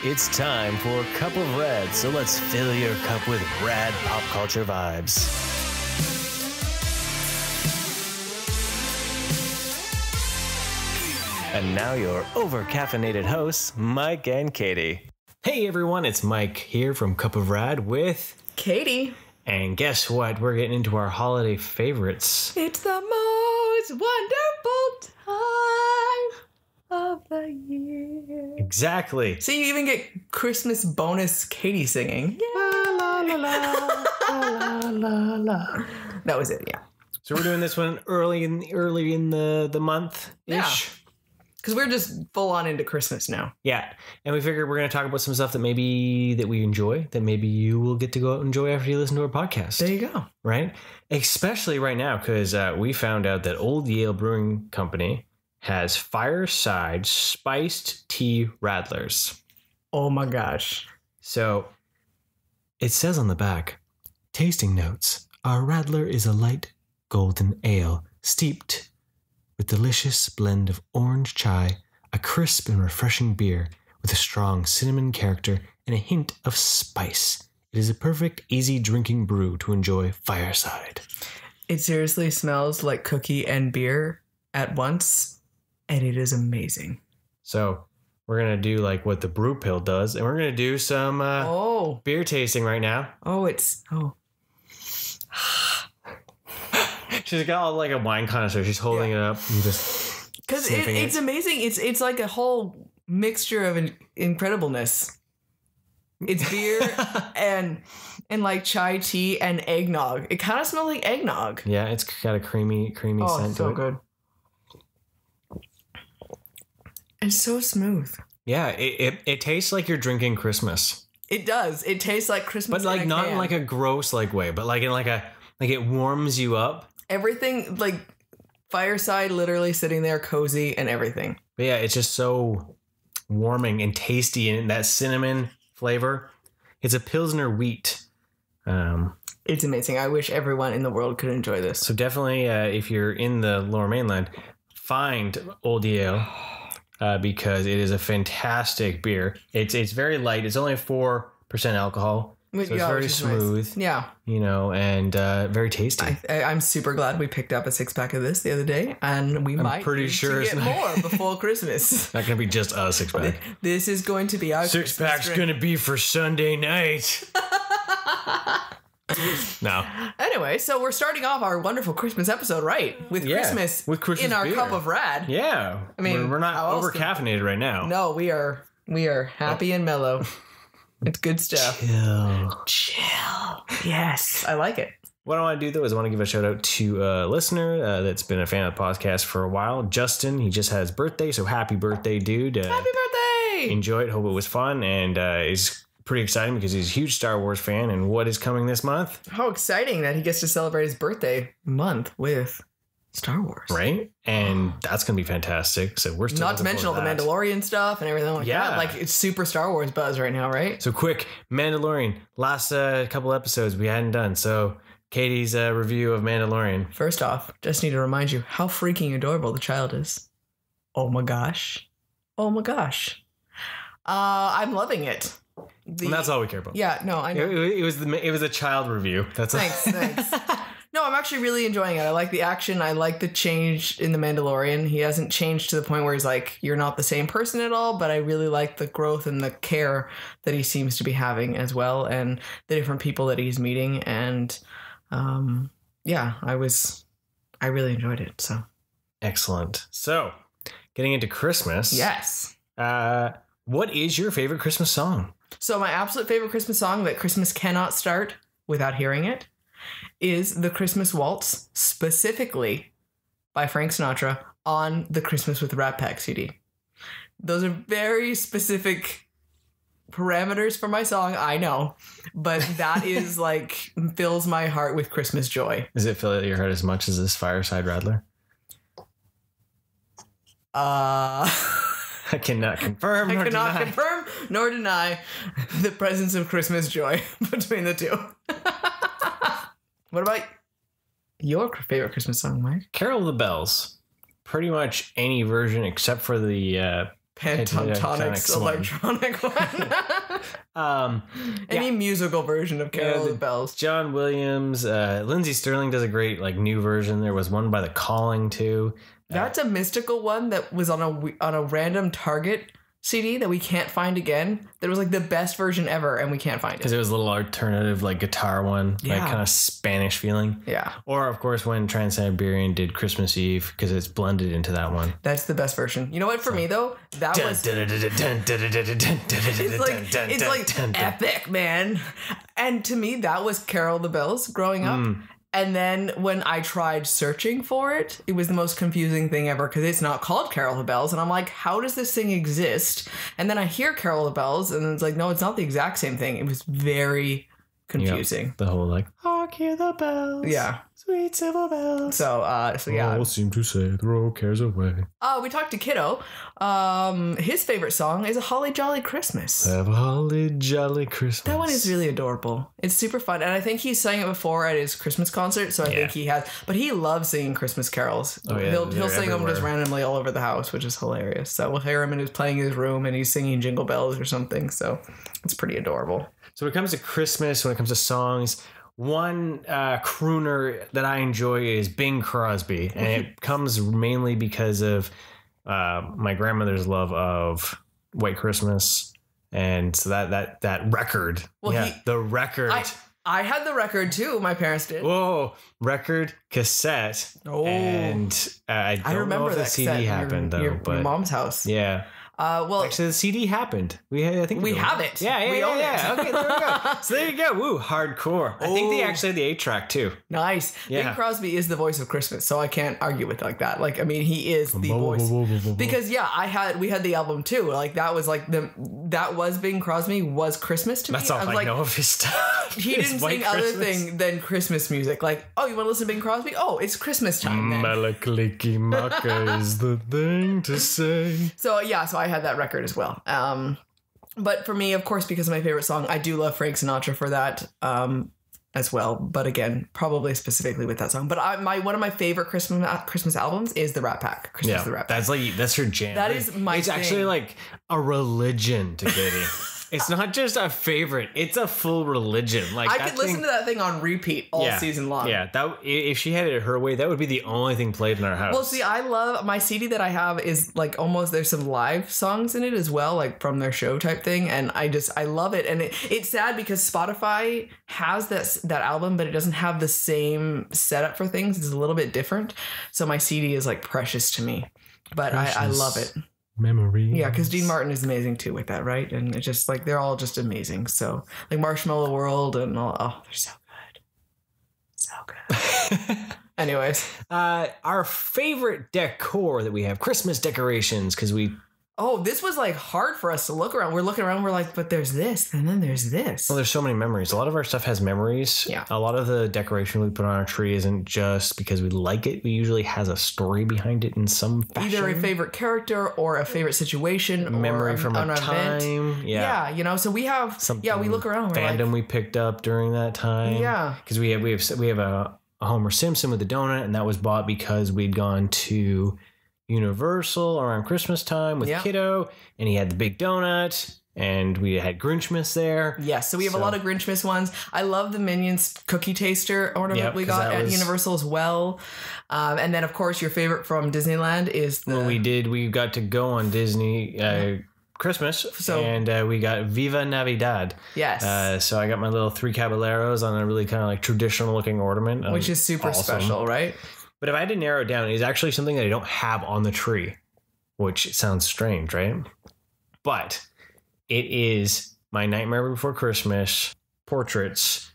It's time for Cup of Red, so let's fill your cup with rad pop culture vibes. And now your over-caffeinated hosts, Mike and Katie. Hey everyone, it's Mike here from Cup of Rad with Katie. And guess what? We're getting into our holiday favorites. It's the most wonderful time of the year. Exactly. So you even get Christmas bonus Katie singing. La, la, la, la, la, la, la. That was it, yeah. So we're doing this one early in the month-ish. Yeah. Because we're just full on into Christmas now. Yeah. And we figured we're going to talk about some stuff that we enjoy, that maybe you will get to go out and enjoy after you listen to our podcast. There you go. Right? Especially right now, because we found out that Old Yale Brewing Company has Fireside Spiced Tea Radlers. Oh my gosh. So it says on the back, tasting notes. Our Radler is a light golden ale steeped with delicious blend of orange chai, a crisp and refreshing beer with a strong cinnamon character and a hint of spice. It is a perfect, easy drinking brew to enjoy fireside. It seriously smells like cookie and beer at once, and it is amazing. So we're going to do like what the brew pill does, and we're going to do some beer tasting right now. She's got all like a wine connoisseur. She's holding it up and just because it's amazing. It's like a whole mixture of incredibleness. It's beer and like chai tea and eggnog. It kind of smells like eggnog. Yeah, it's got a creamy scent to it. Good. It's so smooth. Yeah, it tastes like you're drinking Christmas. It does. It tastes like Christmas, but like not in like a gross like way, but like in like it warms you up. Everything, like fireside, literally sitting there cozy and everything. But yeah, it's just so warming and tasty, and that cinnamon flavor. It's a Pilsner wheat. It's amazing. I wish everyone in the world could enjoy this. So definitely, if you're in the Lower Mainland, find Old Yale because it is a fantastic beer. It's very light. It's only 4% alcohol. So it's very smooth, nice. Yeah, you know, and very tasty. I'm super glad we picked up a 6-pack of this the other day, and I'm pretty sure get more before Christmas. Not gonna be just a 6-pack. This is going to be our 6-pack's gonna be for Sunday night. No. Anyway, so we're starting off our wonderful Christmas episode with Christmas in our beer. Cup of Rad. Yeah, I mean we're not over caffeinated right now. No, we are happy and mellow. It's good stuff. Chill. Yes. I like it. What I want to do, though, is I want to give a shout out to a listener that's been a fan of the podcast for a while. Justin, he just had his birthday, so happy birthday, dude. Happy birthday! Enjoy it. Hope it was fun. And is pretty exciting because he's a huge Star Wars fan. And what is coming this month? How exciting that he gets to celebrate his birthday month with Star Wars. Right? And that's going to be fantastic. So we're still not to mention all the Mandalorian stuff and everything like that. Like it's super Star Wars buzz right now, right? So quick, Mandalorian. Last couple episodes we hadn't done. So Katie's review of Mandalorian. First off, just need to remind you how freaking adorable the child is. Oh my gosh. Oh my gosh. I'm loving it. And that's all we care about. Yeah, no, I know. It was a child review. That's Thanks. No, I'm actually really enjoying it. I like the action. I like the change in The Mandalorian. He hasn't changed to the point where he's like, you're not the same person at all, but I really like the growth and the care that he seems to be having as well, and the different people that he's meeting. And I really enjoyed it. So excellent. So getting into Christmas. Yes. What is your favorite Christmas song? So my absolute favorite Christmas song that Christmas cannot start without hearing it is the Christmas Waltz, specifically by Frank Sinatra on the Christmas with the Rat Pack CD. Those are very specific parameters for my song, I know, but that is like fills my heart with Christmas joy. Does it fill your heart as much as this Fireside Radler? I cannot confirm nor deny the presence of Christmas joy between the two. What about your favorite Christmas song, Mike? Carol of the Bells. Pretty much any version except for the Pentatonix electronic one. Any musical version of Carol of the Bells. John Williams, Lindsey Sterling does a great like new version. There was one by The Calling too. That's a mystical one that was on a random Target CD that we can't find again. That was like the best version ever, and we can't find it because it was a little alternative like guitar one, like kind of Spanish feeling. Yeah. Or of course when Trans-Siberian did Christmas Eve because it's blended into that one. That's the best version. You know what? For me though, that was it's like epic, man. And to me, that was Carol of the Bells growing up. And then when I tried searching for it, it was the most confusing thing ever because it's not called Carol of the Bells. And I'm like, how does this thing exist? And then I hear Carol of the Bells and it's like, no, it's not the exact same thing. It was very confusing. Yep. The whole like, hark hear the bells. Yeah. Sweet silver bells. So yeah. All seem to say throw cares away. We talked to Kiddo. His favorite song is A Holly Jolly Christmas. Have a holly jolly Christmas. That one is really adorable. It's super fun. And I think he sang it before at his Christmas concert. So I think he has, but he loves singing Christmas carols. Oh, yeah, he'll sing them just randomly all over the house, which is hilarious. So we'll hear him and he's playing in his room and he's singing Jingle Bells or something. So it's pretty adorable. So when it comes to Christmas, when it comes to songs, one crooner that I enjoy is Bing Crosby, and it comes mainly because of my grandmother's love of White Christmas, and so that record. Well, the record. I had the record too. My parents did. Whoa, record cassette. Oh, and I don't know if the CD happened though, but your mom's house. Yeah. Well, actually, the CD happened. I think we have it. Yeah, we own it. Okay, there we go. So there you go. Woo, hardcore. I think they actually had the 8-track too. Nice. Yeah. Bing Crosby is the voice of Christmas, so I can't argue with like that. Like, I mean, he is the voice. Because we had the album too. Like that was like that was Bing Crosby was Christmas to me. That's all I know of his stuff. He didn't sing other thing than Christmas music. Like, oh, you want to listen to Bing Crosby? Oh, it's Christmas time then. Malakaliki Maka is the thing to say. So I had that record as well. But for me, of course, because of my favorite song, I do love Frank Sinatra for that as well. But again, probably specifically with that song. But one of my favorite Christmas albums is the Rat Pack. Christmas the Rat Pack. That's your jam. That is my It's thing. actually like a religion to Katie. It's not just a favorite; it's a full religion. Like I could listen to that thing on repeat all season long. Yeah, that if she had it her way, that would be the only thing played in our house. Well, see, I love my CD that I have is like almost there's some live songs in it as well, like from their show type thing, and I love it. And it's sad because Spotify has that album, but it doesn't have the same setup for things. It's a little bit different, so my CD is like precious to me. But I love it. Memory. Yeah, because Dean Martin is amazing too with that, right? And it's just like they're all just amazing. So like Marshmallow World and all, they're so good. Anyways, our favorite decor that we have, Christmas decorations, because this was like hard for us to look around. We're looking around, we're like, but there's this, and then there's this. Well, there's so many memories. A lot of our stuff has memories. Yeah. A lot of the decoration we put on our tree isn't just because we like it. We usually has a story behind it in some fashion. Either a favorite character or a favorite situation, memory from a time. Event. Yeah, so we have something. Yeah, we look around. Fandom we picked up during that time. Yeah, because we have a Homer Simpson with a donut, and that was bought because we'd gone to Universal around Christmas time with Kiddo, and he had the big donut, and we had Grinchmas there. Yes, so we have a lot of Grinchmas ones. I love the Minions cookie taster ornament we got at Universal as well. And then, of course, your favorite from Disneyland is the... Well, we got to go on Disney Christmas, and we got Viva Navidad. Yes. So I got my little 3 caballeros on a really kind of like traditional looking ornament. Which is super special, right? But if I had to narrow it down, it's actually something that I don't have on the tree, which sounds strange, right? But it is my Nightmare Before Christmas portraits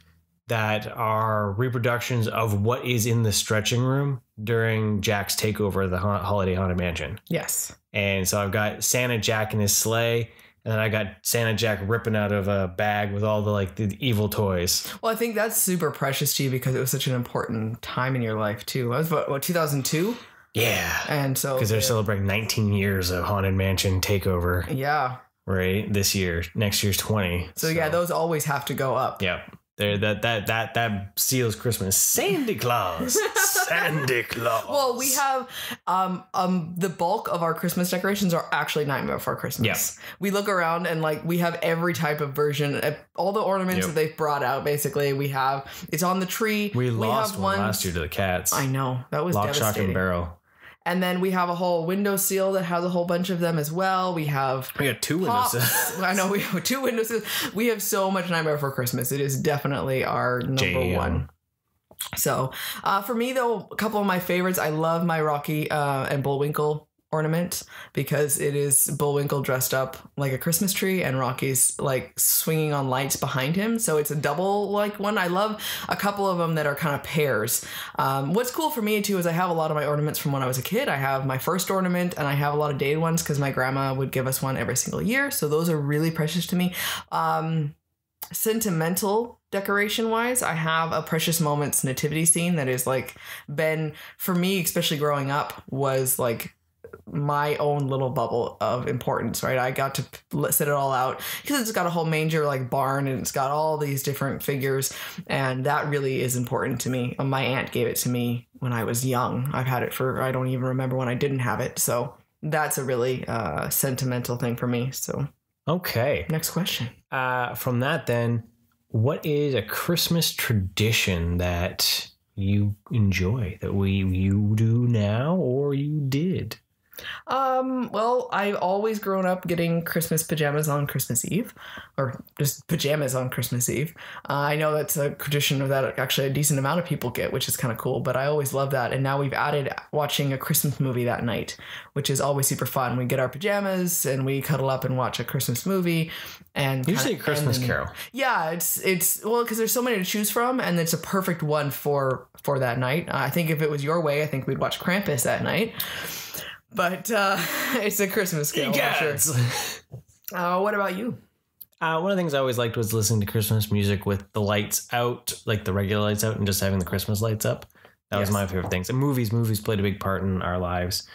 that are reproductions of what is in the stretching room during Jack's takeover of the Holiday Haunted Mansion. Yes. And so I've got Santa Jack in his sleigh. And then I got Santa Jack ripping out of a bag with all the evil toys. Well, I think that's super precious to you because it was such an important time in your life too. That was what 2002? Yeah. And so because they're celebrating 19 years of Haunted Mansion takeover. Yeah. Right. This year, next year's 20. So yeah, those always have to go up. Yeah. There, that seals Christmas. Santa Claus. Santa Claus. Well, we have the bulk of our Christmas decorations are actually Nightmare Before Christmas. Yeah. We look around and like we have every type of version, all the ornaments that they've brought out. Basically, we have it's on the tree. We lost have one last year to the cats. I know that was Lock, devastating. Shock, and Barrel. And then we have a whole window seal that has a whole bunch of them as well. We got 2 windows. I know we have 2 windows. We have so much Nightmare Before Christmas. It is definitely our number one. So for me, though, a couple of my favorites. I love my Rocky and Bullwinkle ornament because it is Bullwinkle dressed up like a Christmas tree and Rocky's like swinging on lights behind him. So it's a double like one. I love a couple of them that are kind of pairs. What's cool for me too is I have a lot of my ornaments from when I was a kid. I have my first ornament and I have a lot of dated ones because my grandma would give us one every single year. So those are really precious to me. Sentimental decoration wise, I have a Precious Moments nativity scene that is like been for me, especially growing up, was like my own little bubble of importance, right? I got to set it all out because it's got a whole manger like barn and it's got all these different figures, and that really is important to me. My aunt gave it to me when I was young. I've had it for I don't even remember when I didn't have it, so that's a really sentimental thing for me. So okay, next question. From that then, what is a Christmas tradition that you enjoy that you do now or you did? Well, I've always grown up getting Christmas pajamas on Christmas Eve, or just pajamas on Christmas Eve. I know that's a tradition that actually a decent amount of people get, which is kind of cool, but I always love that. And now we've added watching a Christmas movie that night, which is always super fun. We get our pajamas and we cuddle up and watch a Christmas movie. And usually a Christmas Carol. Yeah, it's well, because there's so many to choose from, and it's a perfect one for that night. I think if it was your way, I think we'd watch Krampus that night. But it's a Christmas Carol for sure. What about you? One of the things I always liked was listening to Christmas music with the lights out, like the regular lights out, and just having the Christmas lights up. That was my favorite things. And movies played a big part in our lives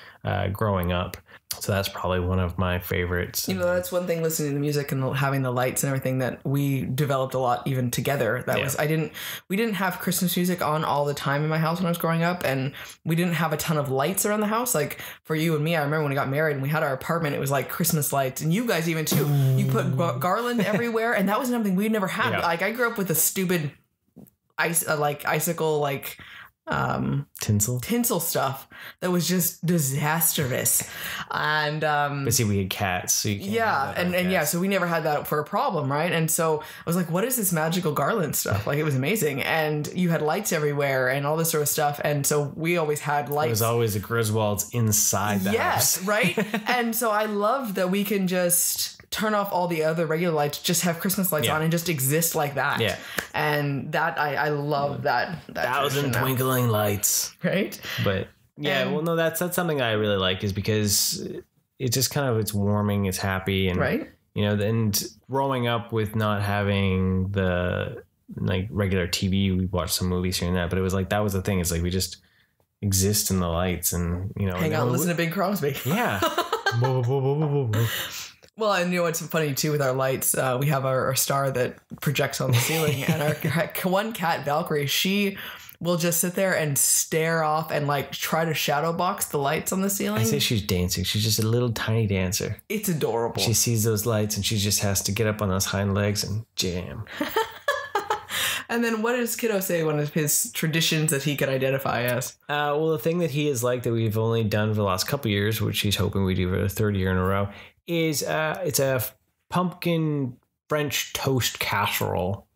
growing up. So that's probably one of my favorites. You know, that's one thing, listening to the music and having the lights and everything, that we developed a lot even together. That was, we didn't have Christmas music on all the time in my house when I was growing up, and we didn't have a ton of lights around the house. Like for you and me, I remember when we got married and we had our apartment, it was like Christmas lights, and you guys even too. You put garland everywhere, and that was something we'd never had. Yeah. Like I grew up with a stupid icicle tinsel stuff that was just disastrous. And but see, we had cats, so you can't so we never had that for a problem, right? And so I was like, what is this magical garland stuff? Like, it was amazing. And you had lights everywhere and all this sort of stuff, and so we always had lights. It was always the Griswolds inside the house. Right. And so I love that we can just turn off all the other regular lights, just have Christmas lights on and just exist like that. Yeah. And that I love that 1,000 twinkling lights. Right? But that's something I really like, is because it's just kind of, it's warming, it's happy, and right. You know, and growing up with not having the like regular TV, we watched some movies here and that, but it was like, that was the thing. It's like we just exist in the lights, and you know, hang out and listen to Bing Crosby. Yeah. Well, and you know what's funny too with our lights? We have our star that projects on the ceiling, and our one cat, Valkyrie, she will just sit there and stare off and like try to shadow box the lights on the ceiling. I say she's dancing. She's just a little tiny dancer. It's adorable. She sees those lights and she just has to get up on those hind legs and jam. And then what does Kiddo say, one of his traditions that he could identify as? Well, the thing that he is like that we've only done for the last couple of years, which he's hoping we do for the 3rd year in a row, is it's a pumpkin French toast casserole.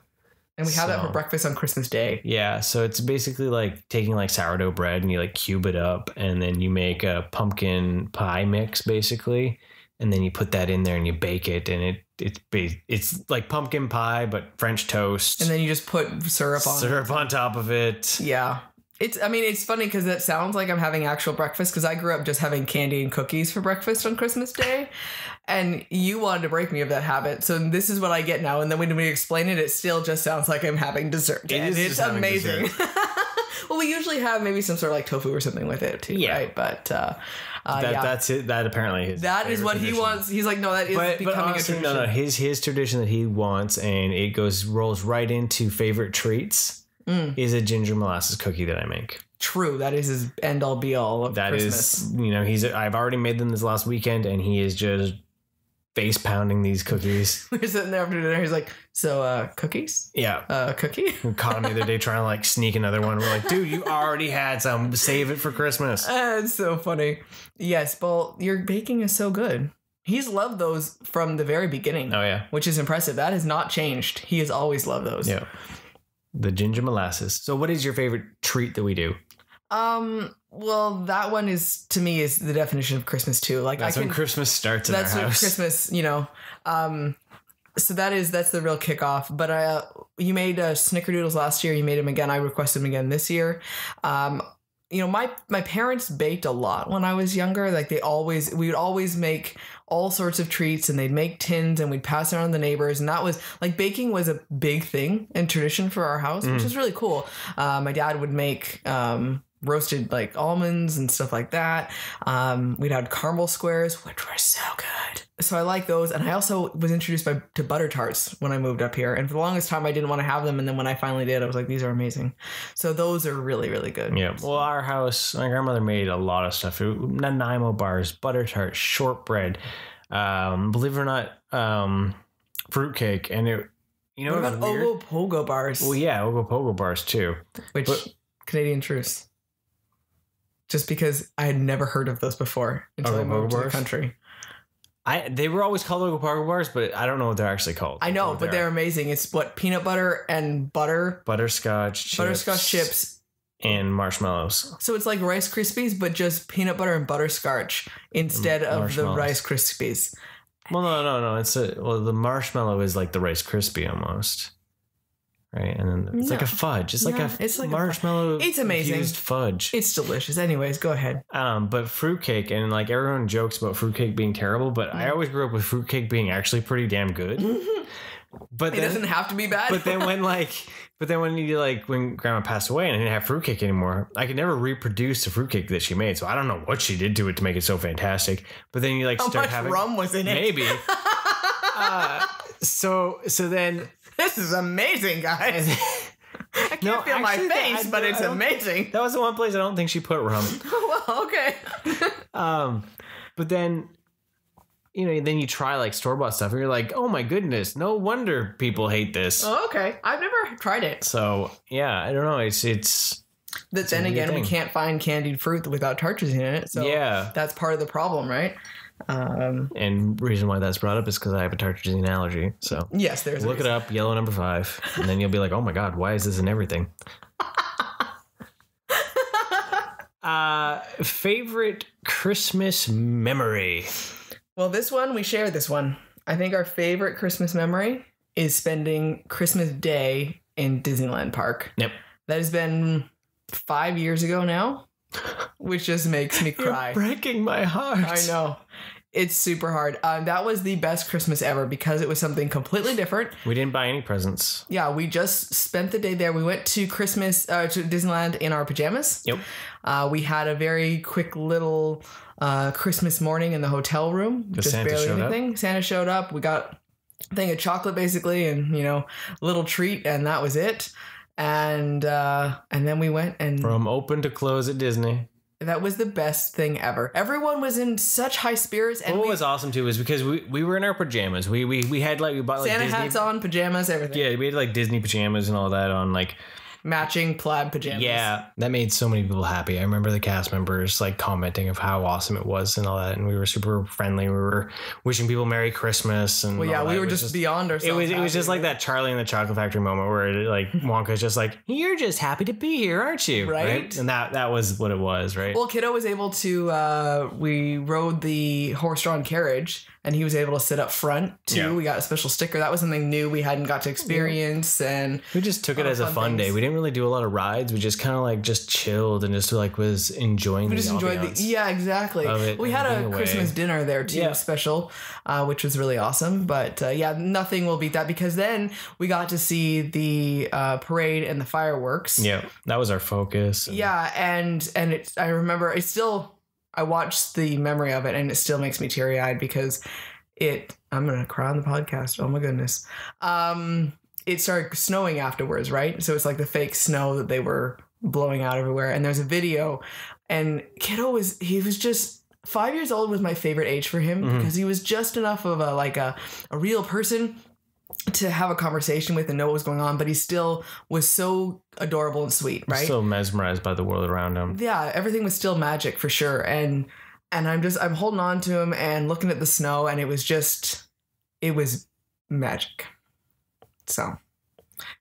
And we have that for breakfast on Christmas Day. Yeah, so it's basically like taking like sourdough bread and you like cube it up, and then you make a pumpkin pie mix basically, and then you put that in there and you bake it, and it's like pumpkin pie but French toast. And then you just put syrup on top of it. Yeah. It's funny because that sounds like I'm having actual breakfast, because I grew up just having candy and cookies for breakfast on Christmas Day, and you wanted to break me of that habit. So this is what I get now. And then when we explain it, it still just sounds like I'm having dessert. It's amazing. Well, we usually have maybe some sort of like tofu or something with it too, Yeah. right? But That's it. That apparently is that is what he wants. He's like, no, that is becoming honestly, a tradition. no. His tradition that he wants, and it rolls right into favorite treats, is a ginger molasses cookie that I make. True, that is his end all be all of That Christmas. is, you know, I've already made them this last weekend, and he is just face pounding these cookies. We're sitting there after dinner. He's like, so cookies? Yeah. Cookie? We caught him the other day trying to like sneak another one. We're like, dude, you already had some. Save it for Christmas. It's so funny. Yes, well, your baking is so good. He's loved those from the very beginning. Oh yeah. Which is impressive. That has not changed. He has always loved those. Yeah. The ginger molasses. So what is your favorite treat that we do? Well, that one is, to me, is the definition of Christmas too. Like That's when Christmas starts in our that's house. Christmas, you know. So that's the real kickoff. But you made snickerdoodles last year. You made them again. I requested them again this year. You know, my parents baked a lot when I was younger. Like we would always make all sorts of treats, and they'd make tins, and we'd pass it around to the neighbors. And that was like, baking was a big thing and tradition for our house, which is really cool. My dad would make roasted like almonds and stuff like that. We'd have caramel squares, which were so good. So I like those. And I also was introduced to butter tarts when I moved up here. And for the longest time, I didn't want to have them. And then when I finally did, I was like, these are amazing. So those are really, really good. Yeah. Well, our house, my grandmother made a lot of stuff. Nanaimo bars, butter tarts, shortbread, believe it or not, fruitcake. And it, you know, what about Ogopogo bars? Well, yeah, Ogopogo bars too. Which, Canadian truce. Just because I had never heard of those before until I moved to the country. They were always called Ogopogo bars, but I don't know what they're actually called. I know, but they're amazing. It's what, peanut butter and butter, butterscotch chips, and marshmallows. So it's like Rice Krispies, but just peanut butter and butterscotch instead of the Rice Krispies. Well, no. The marshmallow is like the Rice Krispie almost. Right, and then it's like a fudge. It's like a marshmallow. It's amazing. Infused fudge. It's delicious. Anyways, go ahead. But fruitcake, and like everyone jokes about fruitcake being terrible, but I always grew up with fruitcake being actually pretty damn good. But it doesn't have to be bad. But then when Grandma passed away and I didn't have fruitcake anymore, I could never reproduce the fruitcake that she made. So I don't know what she did to it to make it so fantastic. But then you how start much having rum was in it? Maybe. So then. This is amazing, guys. I can't feel my face, but it's amazing. That was the one place I don't think she put rum. Well, okay. But then, you know, then you try like store-bought stuff and you're like, oh my goodness, no wonder people hate this. Oh, okay. I've never tried it. So, yeah, I don't know. It's But then again, we can't find candied fruit without tartrazine in it. So yeah, that's part of the problem, right? And reason why that's brought up is because I have a tartrazine allergy. So yes, there's look it up, yellow number 5, and then you'll be like, oh my god, why is this in everything? Favorite Christmas memory? Well, we share this one. I think our favorite Christmas memory is spending Christmas Day in Disneyland Park. Yep. That has been 5 years ago now, which just makes me cry. You're breaking my heart. I know. It's super hard. That was the best Christmas ever because it was something completely different. We didn't buy any presents. Yeah, we just spent the day there. We went to to Disneyland in our pajamas. Yep. We had a very quick little Christmas morning in the hotel room. Just Santa showed anything. Santa showed up. We got a thing of chocolate basically, and a little treat, and that was it. And then we went and from open to close at Disney. That was the best thing ever. Everyone was in such high spirits, and what was awesome too is because we were in our pajamas. We bought like Santa Disney hats on, pajamas, everything. Yeah, we had like Disney pajamas and all that on, like matching plaid pajamas. Yeah, that made so many people happy. I remember the cast members like commenting of how awesome it was and all that, and we were super friendly. We were wishing people Merry Christmas, and we were just beyond ourselves. It was just like that Charlie and the Chocolate Factory moment where like Wonka's just like, "You're just happy to be here, aren't you?" Right? And that was what it was, right? Well, Kiddo was able to. We rode the horse-drawn carriage and he was able to sit up front too. Yeah. We got a special sticker. That was something new we hadn't got to experience, and We just took it as a fun day. We didn't really do a lot of rides. We just kind of like just chilled and just like was enjoying. we just enjoyed exactly. of it We had and a being away. Christmas dinner there too, special, which was really awesome. But nothing will beat that, because then we got to see the parade and the fireworks. Yeah, that was our focus. Yeah, and it's, I remember it's still, I watched the memory of it and it still makes me teary eyed because I'm gonna cry on the podcast. Oh my goodness. It started snowing afterwards, right? So it's like the fake snow that they were blowing out everywhere. And there's a video, and kiddo was just 5 years old was my favorite age for him, because he was just enough of a real person to have a conversation with and know what was going on, but he still was so adorable and sweet, right? So mesmerized by the world around him. Yeah, everything was still magic for sure. And I'm holding on to him and looking at the snow, and it was magic. So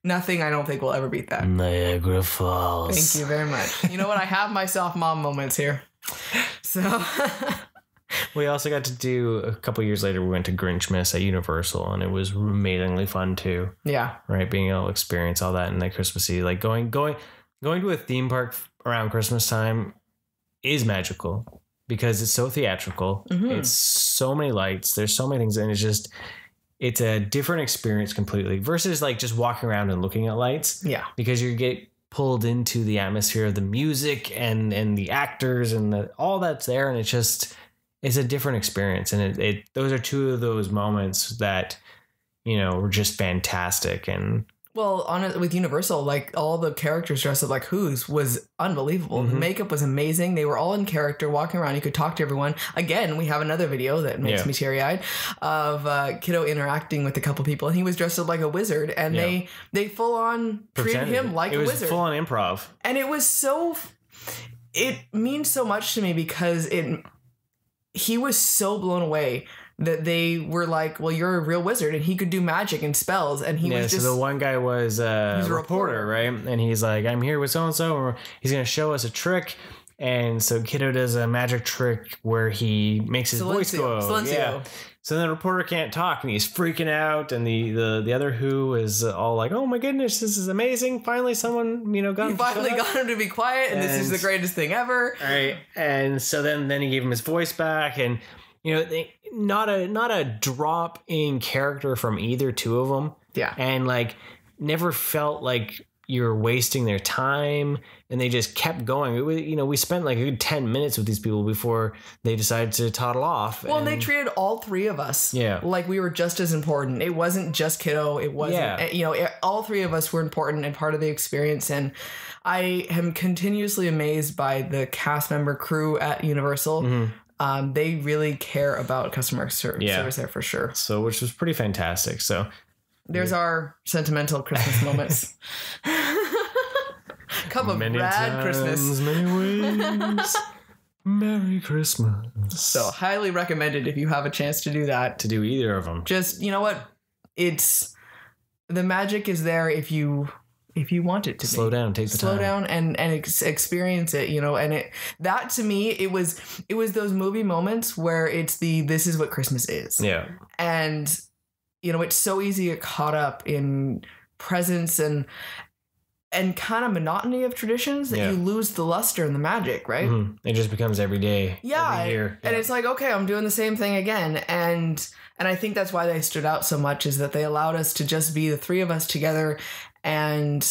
nothing I don't think will ever beat that. Niagara Falls. Thank you very much. You know what? I have my soft mom moments here. So We also got to do, a couple years later, we went to Grinchmas at Universal, and it was amazingly fun too. yeah. Right, being able to experience all that in the Christmassy, like going to a theme park around Christmas time is magical because it's so theatrical. It's so many lights. There's so many things, and it's a different experience completely versus like just walking around and looking at lights. Yeah. Because you get pulled into the atmosphere of the music and the actors and all that's there, and it's a different experience, and it those are two of those moments that, you know, were just fantastic. And Well, with Universal, like all the characters dressed up like Who's was unbelievable. The makeup was amazing. They were all in character, walking around. You could talk to everyone. Again, we have another video that makes me teary-eyed of kiddo interacting with a couple people, and he was dressed up like a wizard, and they full on treated him like a wizard. It was full on improv, and it was it means so much to me because he was so blown away that they were like, well, you're a real wizard, and he could do magic and spells, and he was just... So the one guy was a reporter, right? And he's like, I'm here with so-and-so, he's going to show us a trick. And so kiddo does a magic trick where he makes his voice go. Silencio. Yeah. So then the reporter can't talk, and he's freaking out, and the other Who is all like, oh my goodness, this is amazing. Finally someone, got him. Finally got him to be quiet, and this is the greatest thing ever. All right. And so then he gave him his voice back, and not a drop in character from either two of them. Yeah. And like never felt like you're wasting their time, and they just kept going. We spent like a good 10 minutes with these people before they decided to toddle off. Well, and they treated all three of us like we were just as important. It wasn't just kiddo. It wasn't, all three of us were important and part of the experience. And I am continuously amazed by the cast member crew at Universal. They really care about customer service there for sure. So, which was pretty fantastic. So there's our sentimental Christmas moments. Cup of many rad times, Christmas. Many ways. Merry Christmas. So highly recommended if you have a chance to do that. To do either of them. Just, you know what? The magic is there if you want it to slow down, take the time. Slow down and experience it, and that to me, it was those movie moments where it's this is what Christmas is. Yeah. And, it's so easy to get caught up in presents and kind of monotony of traditions that you lose the luster and the magic, right? It just becomes every day. Yeah. Every year. And it's like, okay, I'm doing the same thing again. And I think that's why they stood out so much, is that they allowed us to just be the three of us together and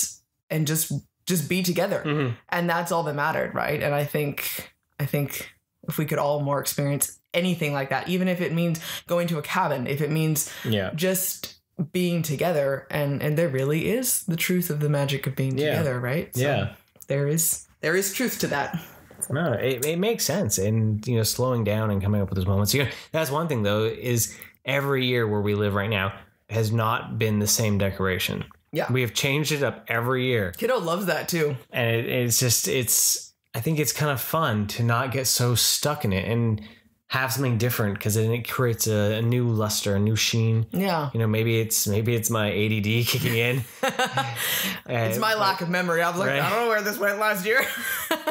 just be together. And that's all that mattered, right? And I think if we could all more experience anything like that, even if it means going to a cabin, if it means just being together, and there really is the truth of the magic of being together, right? So there is truth to that. No, it makes sense. And, slowing down and coming up with those moments. That's one thing, though, is every year where we live right now has not been the same decoration. Yeah. We have changed it up every year. Kiddo loves that, too. And I think it's kind of fun to not get so stuck in it. And have something different because then it creates a new luster, a new sheen. Yeah. You know, maybe it's my ADD kicking in. It's my lack of memory. I was like, right? I don't know where this went last year.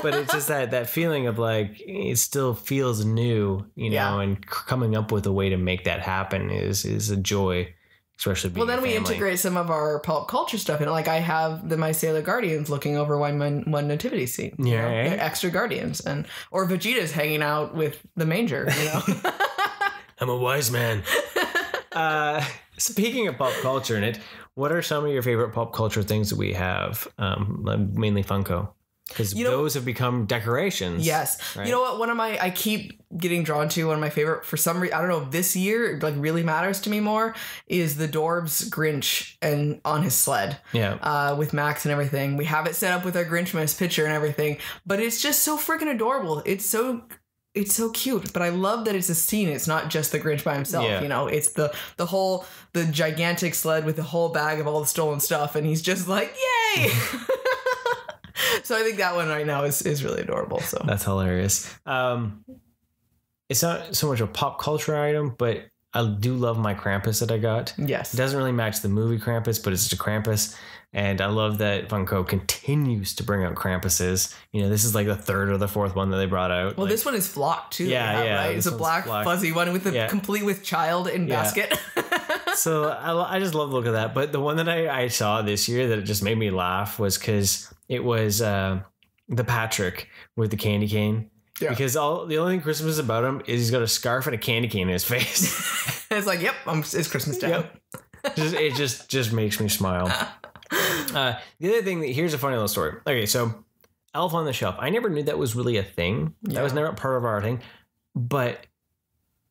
But it's just that feeling of like, it still feels new, you know, and coming up with a way to make that happen is a joy. Especially being then we integrate some of our pop culture stuff in. Like I have my Sailor Guardians looking over one nativity scene. Yeah, you know? right? They're extra Guardians, or Vegeta's hanging out with the manger. You know, I'm a wise man. Speaking of pop culture in it, what are some of your favorite pop culture things that we have? Mainly Funko. Because those have become decorations. Yes. Right? You know what? I keep getting drawn to one of my favorite, for some reason, I don't know, this year, like really matters to me more, is the Dorbs Grinch and on his sled. Yeah. With Max and everything. We have it set up with our Grinchmas picture and everything, but it's just so freaking adorable. It's so cute, but I love that it's a scene. It's not just the Grinch by himself. Yeah. You know, it's the gigantic sled with the whole bag of all the stolen stuff, and he's just like, yay! So I think that one right now is really adorable. So that's hilarious. It's not so much a pop culture item, but I do love my Krampus that I got. Yes. It doesn't really match the movie Krampus, but it's just a Krampus. And I love that Funko continues to bring out Krampuses. You know, this is like the third or the fourth one that they brought out. Well, this one is Flock too. Yeah. Right? It's a black fuzzy one with complete with child in basket. So I just love the look of that. But the one that I saw this year that just made me laugh was because it was the Patrick with the candy cane. Yeah. Because the only thing Christmas is about him is he's got a scarf and a candy cane in his face. It's like, yep, it's Christmas time. Yep. It just makes me smile. The other thing, here's a funny little story. Okay, so Elf on the Shelf. I never knew that was really a thing. Yeah. That was never part of our thing. But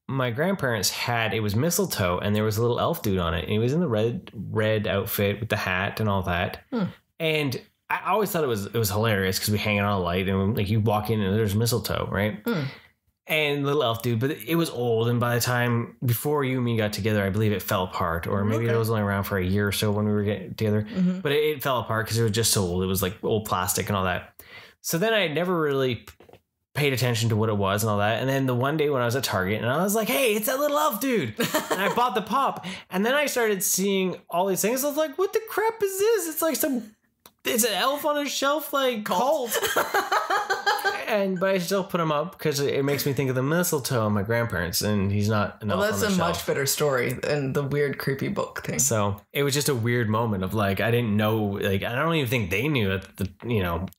my grandparents it was mistletoe, and there was a little elf dude on it. And he was in the red outfit with the hat and all that. And I always thought it was hilarious because we hang it on a light and like you walk in and there's mistletoe, right? And little elf dude, but it was old. And by the time before you and me got together, I believe it fell apart, or maybe it was only around for a year or so when we were getting together. But it fell apart because it was just so old. It was like old plastic and all that. So then I never really paid attention to what it was and all that. And then the one day when I was at Target and I was like, hey, it's that little elf dude. And I bought the pop. And then I started seeing all these things. I was like, what the crap is this? It's like it's an Elf on a Shelf like cult. But I still put him up because it makes me think of the mistletoe and my grandparents, and he's not an elf on the shelf. Well, that's a much better story than the weird creepy book thing. So it was just a weird moment of like, I didn't know, like, I don't even think they knew it,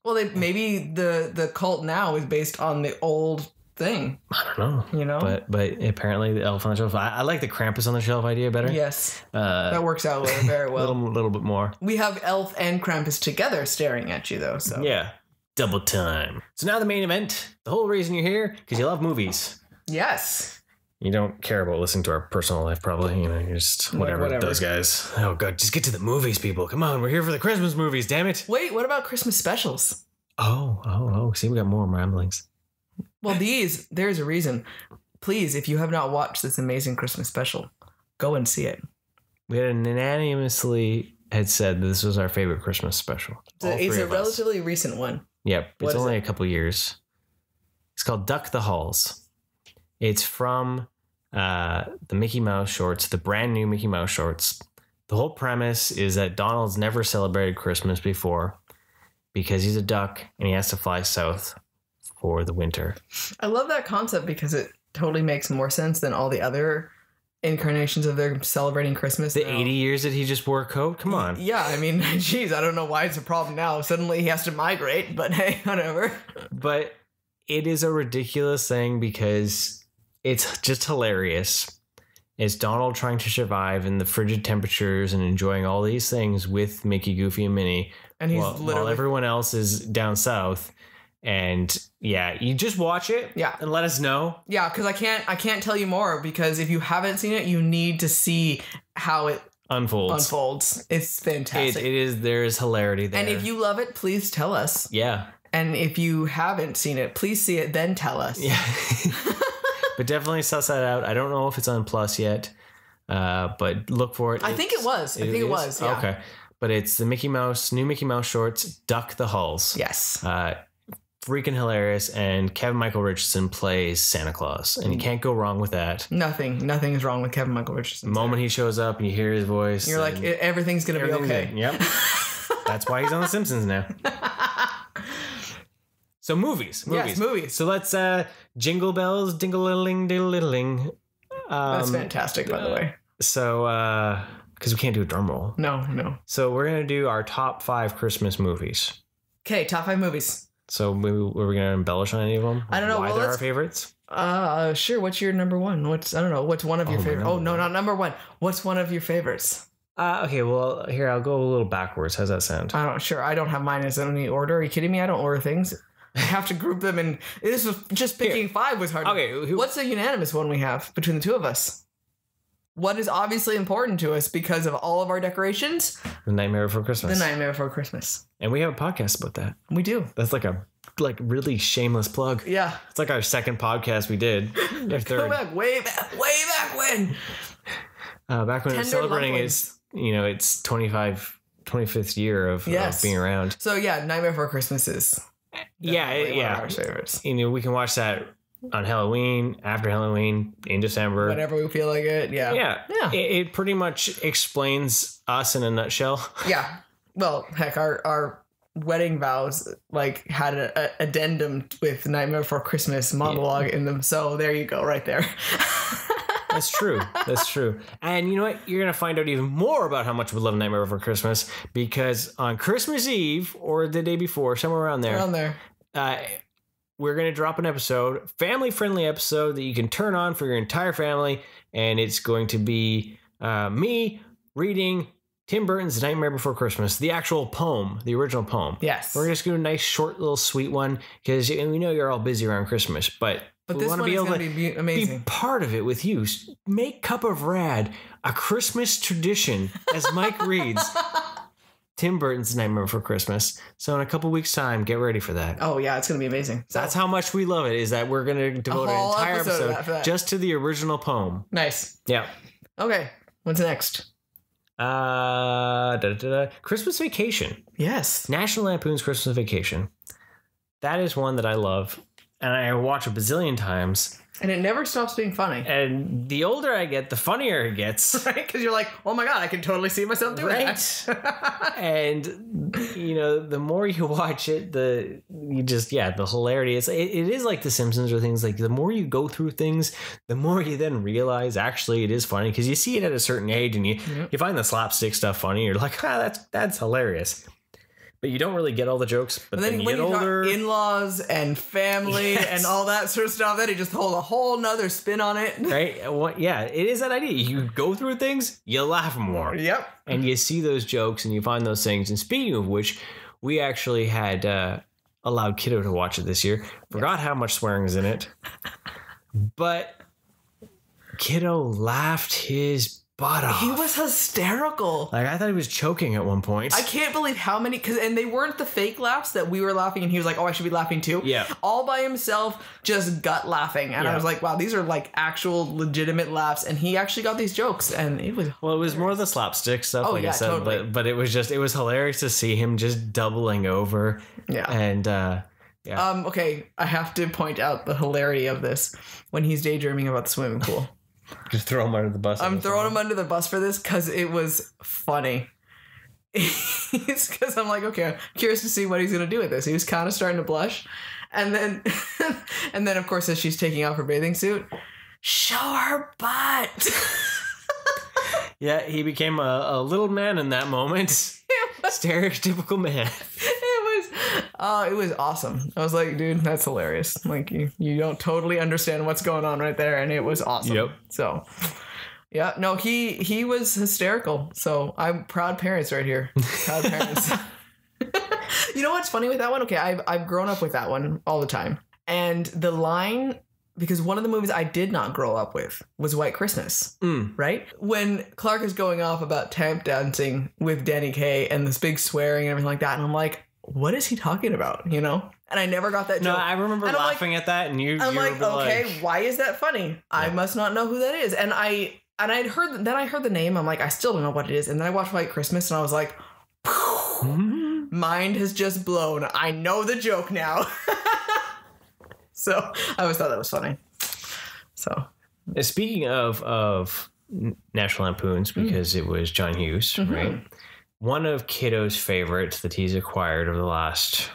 Well, maybe the cult now is based on the old thing. I don't know. But apparently the Elf on the Shelf. I like the Krampus on the Shelf idea better. Yes. That works out very well. A little bit more. We have Elf and Krampus together staring at you though. So yeah. Double time. So now the main event. The whole reason you're here, because you love movies. Yes. You don't care about listening to our personal life, probably. You're just whatever. Those guys. Oh, God. Just get to the movies, people. Come on. We're here for the Christmas movies, damn it. Wait, what about Christmas specials? Oh. See, we got more ramblings. Well, there's a reason. Please, if you have not watched this amazing Christmas special, go and see it. We had unanimously had said this was our favorite Christmas special. It's a relatively recent one. Yep. It's only a couple years. It's called Duck the Halls. It's from the Mickey Mouse shorts, the brand new Mickey Mouse shorts. The whole premise is that Donald's never celebrated Christmas before because he's a duck and he has to fly south for the winter. I love that concept because it totally makes more sense than all the other incarnations of their celebrating Christmas. The 80 years that he just wore a coat? Come on. Yeah, I mean, geez, I don't know why it's a problem now. Suddenly he has to migrate, but hey, whatever. But it is a ridiculous thing because it's just hilarious. It's Donald trying to survive in the frigid temperatures and enjoying all these things with Mickey, Goofy, and Minnie. And he's while everyone else is down south. And yeah, you just watch it, and let us know. Yeah, because I can't tell you more because if you haven't seen it, you need to see how it unfolds. It's fantastic. It is. There is hilarity there. And if you love it, please tell us. Yeah. And if you haven't seen it, please see it, then tell us. Yeah. But definitely suss that out. I don't know if it's on Plus yet, but look for it. I think it was. I think it was. Yeah. Okay. But it's the new Mickey Mouse shorts, Duck the Halls. Yes. freaking hilarious. And Kevin Michael Richardson plays Santa Claus, and you can't go wrong with that. Nothing is wrong with Kevin Michael Richardson. The moment he shows up and you hear his voice, you're like, everything's gonna be okay. Yep. That's why he's on The Simpsons now. So movies. Yes, movies. So let's jingle bells, ding-a-ling, ding-a-ling. That's fantastic, by the way. So, because we can't do a drum roll. No. So we're going to do our top 5 Christmas movies. Okay, top 5 movies. So were we going to embellish on any of them? I don't know. Why they're our favorites? Sure. What's your number one? What's one of your favorites? Oh, no, not number one. What's one of your favorites? Okay, well, here, I'll go a little backwards. How's that sound? I don't have mine as any order. Are you kidding me? I don't order things. I have to group them, and this was just picking 5 was hard. Okay. What's the unanimous one we have between the two of us? What is obviously important to us because of all of our decorations? The Nightmare Before Christmas. The Nightmare Before Christmas. And we have a podcast about that. We do. That's like a really shameless plug. Yeah. It's like our second podcast we did. Go back, way back when. Back when we were celebrating its 25th year of being around. So yeah, Nightmare Before Christmas is one of our favorites. We can watch that on Halloween, after Halloween, in December. Whenever we feel like it, yeah. It pretty much explains us in a nutshell. Yeah. Well, heck, our wedding vows had an addendum with Nightmare Before Christmas monologue in them. So there you go, right there. That's true. And you know what? You're going to find out even more about how much we love Nightmare Before Christmas, because on Christmas Eve or the day before, somewhere around there, we're going to drop an episode, family-friendly episode that you can turn on for your entire family, and it's going to be me reading Tim Burton's Nightmare Before Christmas, the actual poem, the original poem. Yes. We're just going to do a nice, short, little sweet one, because we know you're all busy around Christmas, but we this want to one be is able going to be amazing. Be part of it with you. Make Cup of Rad a Christmas tradition, as Mike reads Tim Burton's Nightmare Before Christmas. So in a couple weeks' time, get ready for that. Oh yeah, it's going to be amazing. So that's how much we love it, is that we're going to devote an entire episode just to the original poem. Nice. Yeah. Okay, what's next? Christmas Vacation. Yes. National Lampoon's Christmas Vacation. That is one that I love, and I watch a bazillion times. And it never stops being funny. And the older I get, the funnier it gets. Right? Because you're like, oh my God, I can totally see myself doing that. And, the more you watch it, the hilarity. It is like The Simpsons or things like, the more you go through things, the more you then realize actually it is funny, because you see it at a certain age and you find the slapstick stuff funny. You're like, that's hilarious. But you don't really get all the jokes. But then you get older, in-laws and family and all that sort of stuff, then you just hold a whole nother spin on it. Right? Well, yeah, it is that idea. You go through things, you laugh more. Yep. And you see those jokes and you find those things. And speaking of which, we actually had allowed Kiddo to watch it this year. Forgot how much swearing is in it. But Kiddo laughed his butt off. He was hysterical. I thought he was choking at one point. I can't believe how many, and they weren't the fake laughs that we were laughing and he was like, oh, I should be laughing too. Yeah. All by himself, just gut laughing. And I was like, wow, these are like actual legitimate laughs. And he actually got these jokes, and it was Well, it was more the slapstick stuff, I said, totally. but it was hilarious to see him just doubling over. Yeah. And okay, I have to point out the hilarity of this when he's daydreaming about the swimming pool. Just throw him under the bus. I'm throwing him under the bus for this because it was funny. It's because I'm like, okay, I'm curious to see what he's gonna do with this. He was kind of starting to blush, and then, of course, as she's taking off her bathing suit, show her butt. Yeah, he became a little man in that moment. Stereotypical man. It was awesome. I was like, dude, that's hilarious. Like, you don't totally understand what's going on right there, and it was awesome. Yep. So, yeah, no, he was hysterical. So I'm proud parents right here. Proud parents. You know what's funny with that one? Okay, I've grown up with that one all the time, and the line. Because one of the movies I did not grow up with was White Christmas, right? When Clark is going off about tap dancing with Danny Kaye and this big swearing and everything like that, and I'm like, what is he talking about? And I never got that joke. No, I remember laughing at that, and I'm like, okay, why is that funny? Yeah. I must not know who that is. And I heard the name. I'm like, I still don't know what it is. And then I watched White Christmas, and I was like, mind has just blown. I know the joke now. So I always thought that was funny. So Speaking of National Lampoons, because it was John Hughes, right? One of Kiddo's favorites that he's acquired over the last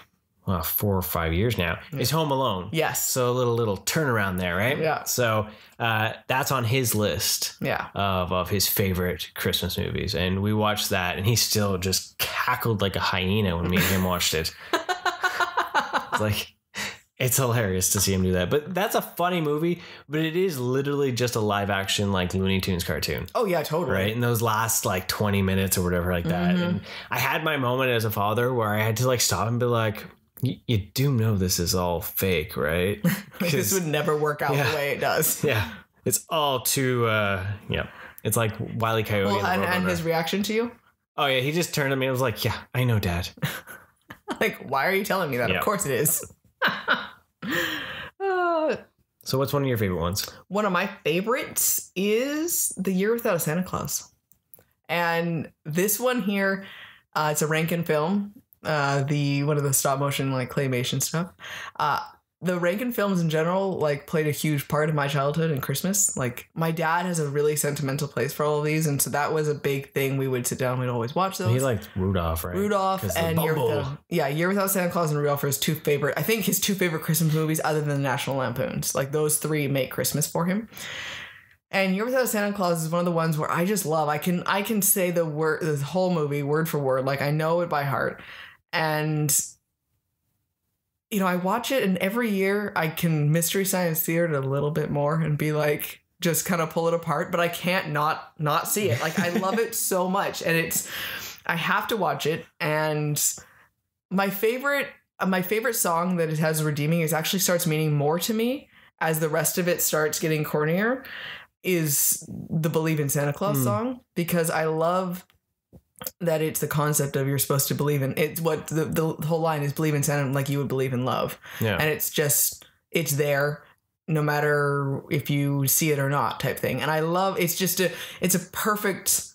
4 or 5 years now is Home Alone. Yes. So a little turnaround there, right? Yeah. So that's on his list of his favorite Christmas movies. And we watched that, and he still just cackled like a hyena when me and him watched it. It's like, it's hilarious to see him do that. But that's a funny movie, but it is literally just a live action like Looney Tunes cartoon. Oh yeah, totally. Right. In those last like 20 minutes or whatever like that. And I had my moment as a father where I had to like stop and be like, you do know this is all fake, right? This would never work out the way it does. Yeah. It's all too, it's like Wile E. Coyote. Well, and his reaction to you? Oh yeah. He just turned to me and was like, yeah, I know, Dad. Like, why are you telling me that? Yeah. Of course it is. So what's one of your favorite ones? One of my favorites is The Year Without a Santa Claus. And this one here, it's a Rankin film. One of the stop motion like claymation stuff. The Rankin films in general like played a huge part of my childhood and Christmas. Like my dad has a really sentimental place for all of these, and so that was a big thing. We would sit down, we'd always watch those. He liked Rudolph, right? Rudolph and Year Without Santa Claus and Rudolph are his two favorite Christmas movies other than the National Lampoons. Like those three make Christmas for him. And Year Without Santa Claus is one of the ones where I just love. I can say the whole movie word for word. Like I know it by heart. And I watch it, and every year I can Mystery Science Theater it a little bit more and be like, just kind of pull it apart, but I can't not see it. Like I love it so much, and I have to watch it. And my favorite song that it has redeeming is actually starts meaning more to me as the rest of it starts getting cornier is the Believe in Santa Claus song, because I love that it's the concept of you're supposed to believe in it's what the whole line is, believe in Santa like you would believe in love. And it's there no matter if you see it or not type thing. And I love it's a perfect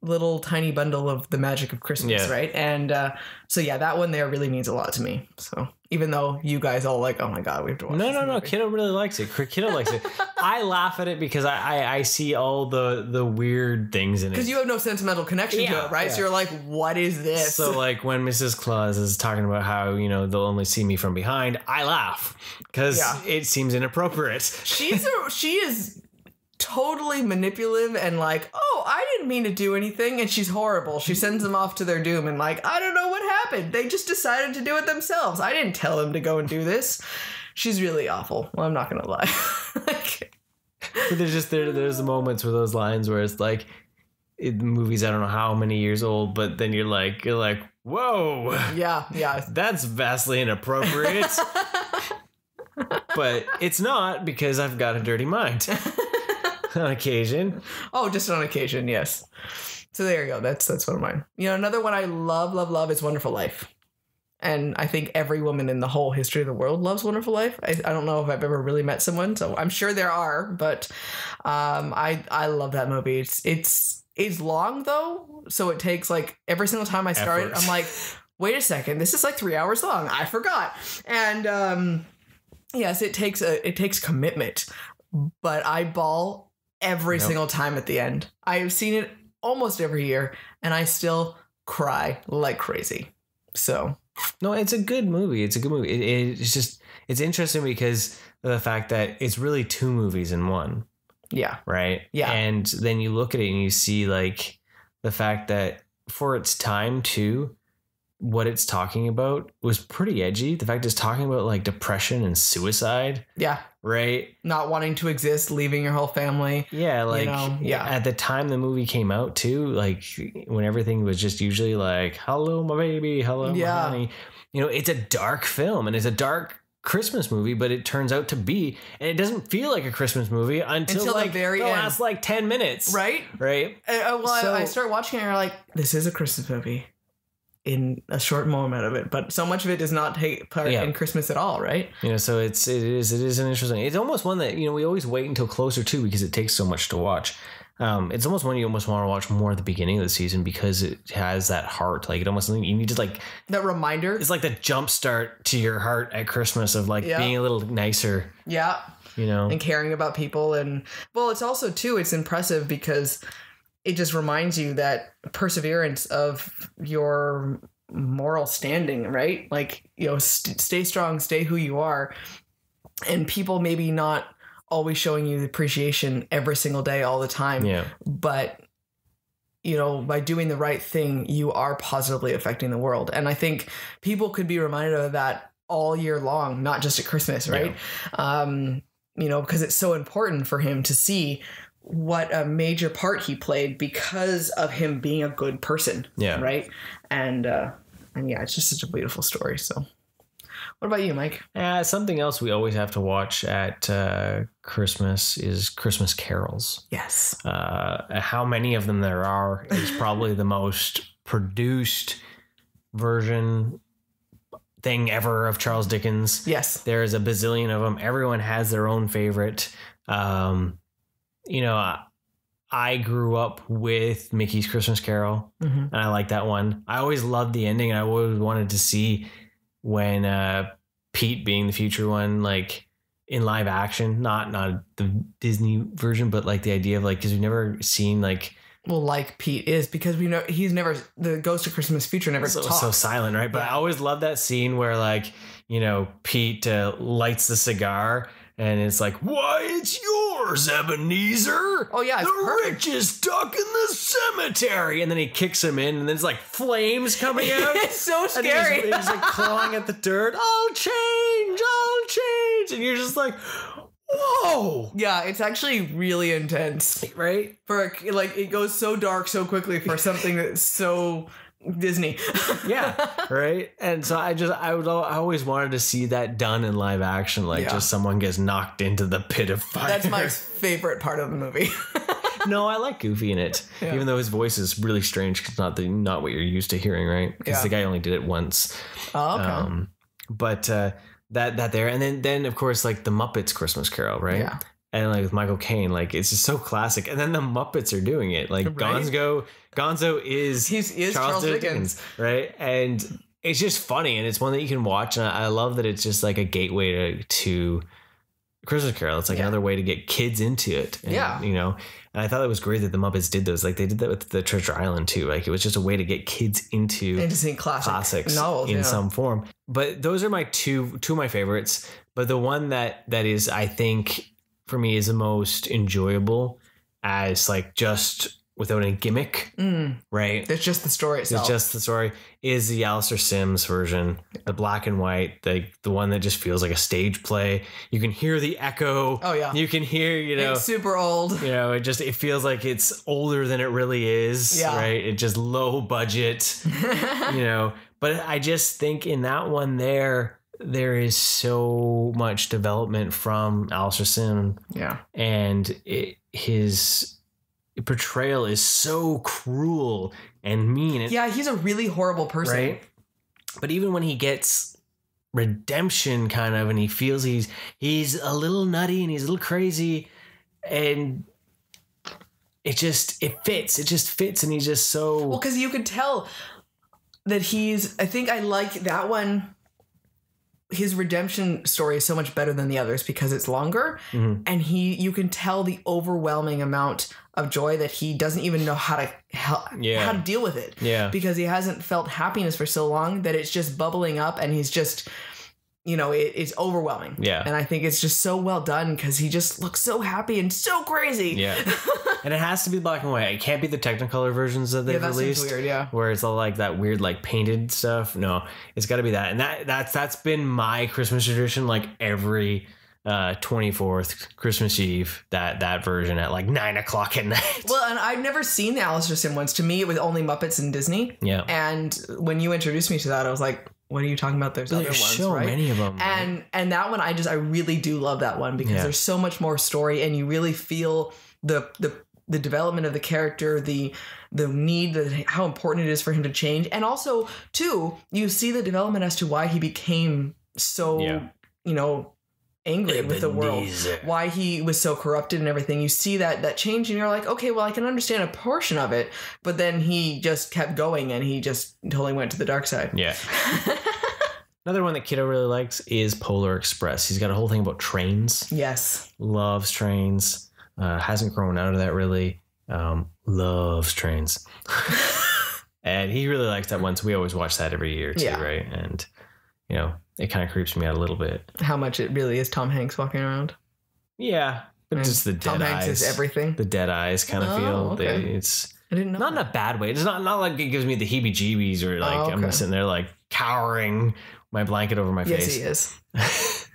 little tiny bundle of the magic of Christmas, right? And so that one there really means a lot to me. So even though you guys all like, oh my god, we have to watch No, Kiddo really likes it. Kiddo likes it. I laugh at it because I see all the weird things in it. Because you have no sentimental connection to it, right? So you're like, what is this? So like when Mrs. Claus is talking about how, they'll only see me from behind, I laugh because it seems inappropriate. She is totally manipulative and like, oh, I didn't mean to do anything, and she's horrible. She sends them off to their doom and like, I don't know what happened. They just decided to do it themselves. I didn't tell them to go and do this. She's really awful. Well, I'm not gonna lie. But there's the moments where those lines where it's like the movie's I don't know how many years old, but then you're like, whoa, yeah, that's vastly inappropriate. But it's not, because I've got a dirty mind. On occasion. Oh, just on occasion, yes. So there you go. That's one of mine. Another one I love is Wonderful Life. And I think every woman in the whole history of the world loves Wonderful Life. I don't know if I've ever really met someone, so I'm sure there are, but I love that movie. It's long though, so it takes like every single time I start it, I'm like, wait a second, this is like 3 hours long. I forgot. And yes, it takes commitment, but I bawl every single time at the end. I have seen it almost every year, and I still cry like crazy. So no, it's a good movie. It's a good movie. It's interesting because of the fact that it's really two movies in one. Yeah. Right. Yeah. And then you look at it and you see like the fact that for its time too, what it's talking about was pretty edgy. The fact it's talking about like depression and suicide. Yeah. Right. Not wanting to exist, leaving your whole family. Yeah. Like, at the time the movie came out too, like when everything was just usually like, hello, my baby. Hello, my honey. It's a dark film, and it's a dark Christmas movie, but it turns out to be, and it doesn't feel like a Christmas movie until like the last like 10 minutes. Right. I start watching it and you're like, this is a Christmas movie. In a short moment of it, but so much of it does not take part in Christmas at all, right? So it is an interesting. It's almost one that we always wait until closer to, because it takes so much to watch. It's almost one you almost want to watch more at the beginning of the season because it has that heart. Like it almost, you need to like that reminder. It's like the jump start to your heart at Christmas of like being a little nicer. Yeah. You know, and caring about people. And well, it's also too, it's impressive because it just reminds you that perseverance of your moral standing, right? Like, you know, stay strong, stay who you are. And people maybe not always showing you the appreciation every single day, all the time. Yeah. But, you know, by doing the right thing, you are positively affecting the world. And I think people could be reminded of that all year long, not just at Christmas, right? Yeah. You know, because it's so important for him to see what a major part he played because of him being a good person. Yeah. Right. And yeah, it's just such a beautiful story. So what about you, Mike? Something else we always have to watch at Christmas is Christmas carols. Yes. How many of them there are is probably the most produced version thing ever of Charles Dickens. Yes. There's a bazillion of them. Everyone has their own favorite. You know, I grew up with Mickey's Christmas Carol, and I like that one. I always loved the ending. I always wanted to see when Pete, being the future one, like in live action, not the Disney version, but like the idea of like, because we've never seen like. Well, like Pete is, because we know he's never, the Ghost of Christmas Future never talks. So silent, right? But I always love that scene where like, you know, Pete lights the cigar and it's like, why, it's yours, Ebenezer. Oh yeah, it's the perfect. richest duck in the cemetery. And then he kicks him in and then it's like flames coming out. It's so scary. And he's like clawing at the dirt. I'll change. And you're just like, whoa. Yeah, it's actually really intense. Right? For like, it goes so dark so quickly for something that's so Disney. Yeah, right? And so I always wanted to see that done in live action, like just someone gets knocked into the pit of fire. That's my favorite part of the movie. No, I like Goofy in it, even though his voice is really strange because not what you're used to hearing, right? Because the guy only did it once. Oh, okay. But that there, and then of course like the Muppets Christmas Carol, right? Yeah. And like with Michael Caine, like it's just so classic. And then the Muppets are doing it. Like right? Gonzo is Charles Dickens, right? And it's just funny, and it's one that you can watch. And I love that it's just like a gateway to Christmas Carol. It's like another way to get kids into it. And, you know. And I thought it was great that the Muppets did those. Like they did that with the Treasure Island too. Like it was just a way to get kids into seeing classics novels in some form. But those are my two of my favorites. But the one that is, I think, for me is the most enjoyable as like just without any gimmick, right? It's just the story itself. It's just the story, is the Alistair Sims version, the black and white, the one that just feels like a stage play. You can hear the echo. Oh yeah. You can hear, you know, it's super old. You know, it feels like it's older than it really is. Yeah. Right. It just low budget, you know, but I just think in that one there is so much development from Alistair Sim. Yeah. And his portrayal is so cruel and mean. Yeah, he's a really horrible person. Right? But even when he gets redemption kind of, and he feels he's a little nutty and he's a little crazy, and it fits. It just fits, and he's just so... Well, because you could tell that I think I like that one. His redemption story is so much better than the others because it's longer, and you can tell the overwhelming amount of joy that he doesn't even know how to deal with it. Yeah, because he hasn't felt happiness for so long that it's just bubbling up, and he's just, you know, it's overwhelming. Yeah, and I think it's just so well done because he just looks so happy and so crazy. Yeah, and it has to be black and white. It can't be the Technicolor versions that they've released. Weird, yeah. Where it's all like that weird, like painted stuff. No, it's got to be that. And that's been my Christmas tradition. Like every 24th Christmas Eve, that version at like 9:00 at night. Well, and I've never seen the Alistair Sim ones. To me, it was only Muppets and Disney. Yeah. And when you introduced me to that, I was like, what are you talking about? There's other ones, so right? many of them. And that one, I really do love that one because there's so much more story, and you really feel the development of the character, the need, how important it is for him to change. And also, too, you see the development as to why he became so, you know, angry with the world, Ebenezer. why he was so corrupted and everything. You see that change and you're like, okay, well, I can understand a portion of it, but then he just kept going and he just totally went to the dark side. Yeah. Another one that Kiddo really likes is Polar Express. He's got a whole thing about trains. Yes. Loves trains. Hasn't grown out of that really. Loves trains. And he really likes that one. So we always watch that every year too, Yeah. right? And, you know, it kind of creeps me out a little bit. How much it really is Tom Hanks walking around. Yeah. But And just the Tom dead Hanks eyes. is everything. The dead eyes kind of Oh, feel. okay. It's I didn't know. not in a bad way. It's not like it gives me the heebie-jeebies or like Oh, I'm okay. sitting there like cowering my blanket over my Yes, face. he is.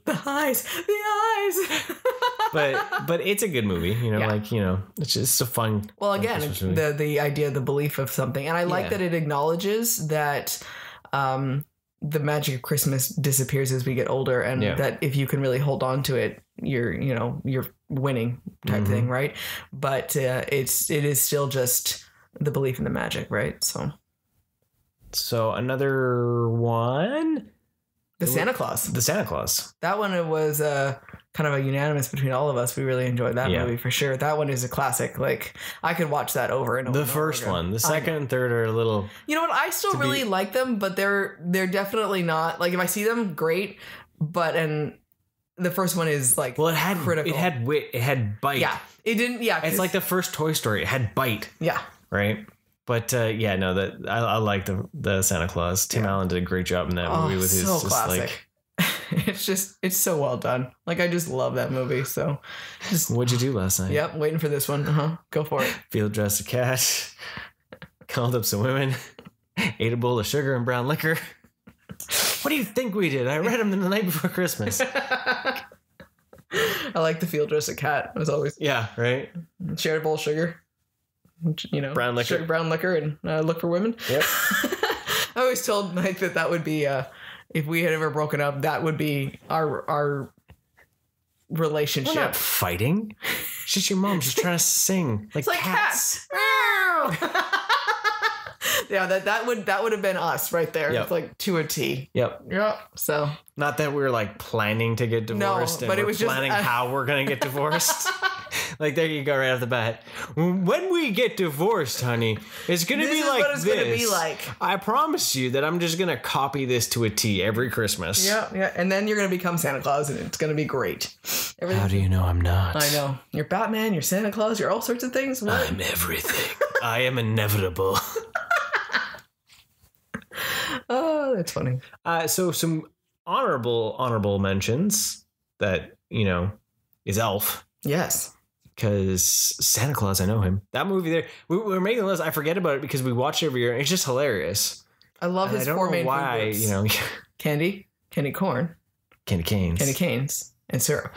The eyes. but it's a good movie, you know, Yeah. like, you know, it's just a fun. Well, fun again, Christmas movie. the idea, the belief of something, and I like Yeah. that it acknowledges that the magic of Christmas disappears as we get older, and Yeah. that if you can really hold on to it, you're winning type Mhm. thing, right? But it is still just the belief in the magic, right? So So another one, the Santa Claus, the Santa Claus. that one, it was kind of a unanimous between all of us. We really enjoyed that Yeah. movie for sure. That one is a classic. Like I could watch that over and over. The and over first again. one, the I know. second and third are a little. You know what? I still To be- really like them, but they're definitely not like if I see them, great. But and the first one is like Well, it had critical. It had wit. It had bite. yeah, it didn't. Yeah, It's 'cause- like the first Toy Story. It had bite, yeah, right? But yeah, no, that I like the Santa Claus. Tim Yeah. Allen did a great job in that oh, movie with his so just classic. like. it's so well done. Like I just love that movie. So just What'd you do last night? yep, waiting for this one. Go for it. Field dressed a cat, called up some women, ate a bowl of sugar and brown liquor. What do you think we did? I read them the night before Christmas. I like the field dress a cat. It was always Yeah, right? shared bowl of sugar. You know, Brown liquor. brown liquor, and look for women. Yep. I always told Mike that would be if we had ever broken up, that would be our We're relationship. not fighting. She's your mom. She's trying to sing like, It's like cats. Yeah, that would have been us right there. Yep. It's like to a T. Yep. Yep. So Not that we were like planning to get divorced, but and it we're was just- planning how we're gonna get divorced. Like there you go, right off the bat. When we get divorced, honey, it's gonna This be is like what it's this. gonna be like. I promise you that I'm just gonna copy this to a T every Christmas. yeah, and then you're gonna become Santa Claus, and it's gonna be great. Everything. How do you know I'm not? I know you're Batman, you're Santa Claus, you're all sorts of things. What? I'm everything. I am inevitable. Oh, that's funny. So some honorable mentions that, you know, is Elf. Yes. Because Santa Claus, I know him. That movie there, we were making the list. I forget about it because we watch it every year. And it's just hilarious. I love And his I don't four know main food why, groups. you know, Candy corn, candy canes. candy canes, and syrup.